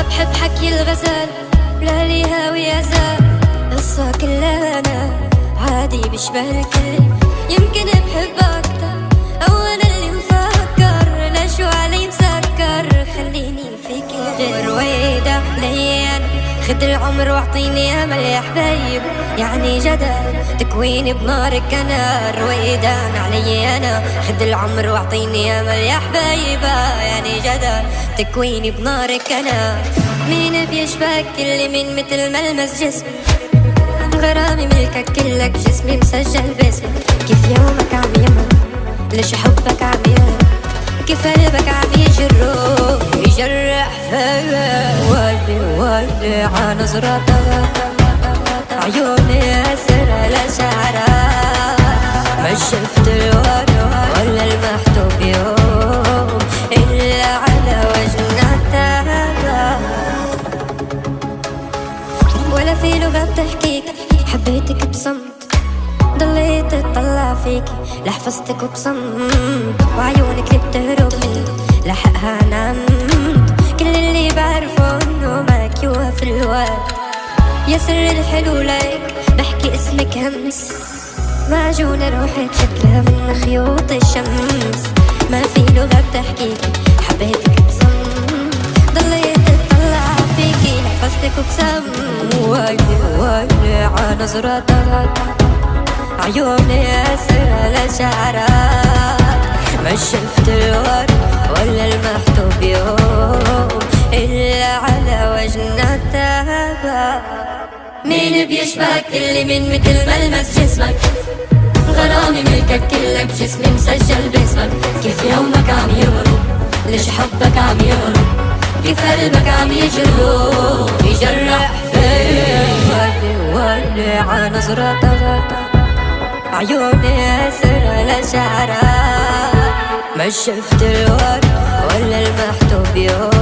بحب حكي الغزال لا ليها ويا زال، قصة كلها أنا عادي بشبه الكل. يمكن بحب أكتر أو أنا اللي مفكر، لا شو علي مسكر خليني فيكي غير رويدة ليان. خد العمر واعطيني امل يا حبايب، يعني جدل تكويني بنارك انا رويدان علي انا. خد العمر واعطيني امل يا حبايبة، يعني جدل تكويني بنارك انا. مين بيشبك اللي من مثل ملمس جسمي، غرامي ملكك كلك جسمي مسجل باسمك. كيف يومك عم يمر ليش حبك عم يهرب، كيف قلبك عم يجرح فيا. ويلي عنظرتك عيوني أسرى لشعرك، ما شفت الورد ولا المحتوب يوم إلا على وجنتك، ولا في لغة بتحكيك. حبيتك بصمت ضليت اطلع فيكي لحفظتك وبصمت، وعيونك اللي بتهرب مني لحقها نمت. كل اللي بعرفه انه معك يوقف الوقت، يا سر الحلو ليك بحكي اسمك همس. معجونة روحك شكلها من خيوط الشمس، ما في لغة بتحكيك. حبيتك بصمت ضليت اطلع فيكي لحفظتك وبصمت. ويلي عنظرتك عيوني أسرى لشعرك، ما شفت الورد ولا المحتوب يوم إلا على وجنتك. مين بيشبك اللي من مثل ملمس جسمك، غرامي ملكك كلك جسمي مسجل باسمك. كيف يومك عم يهرب ليش حبك عم يهرب، كيف قلبك عم يجرح فيا. ويلي عنظرتك عيوني أسرى لشعرك، ما شفت الورد ولا المحتوب يوم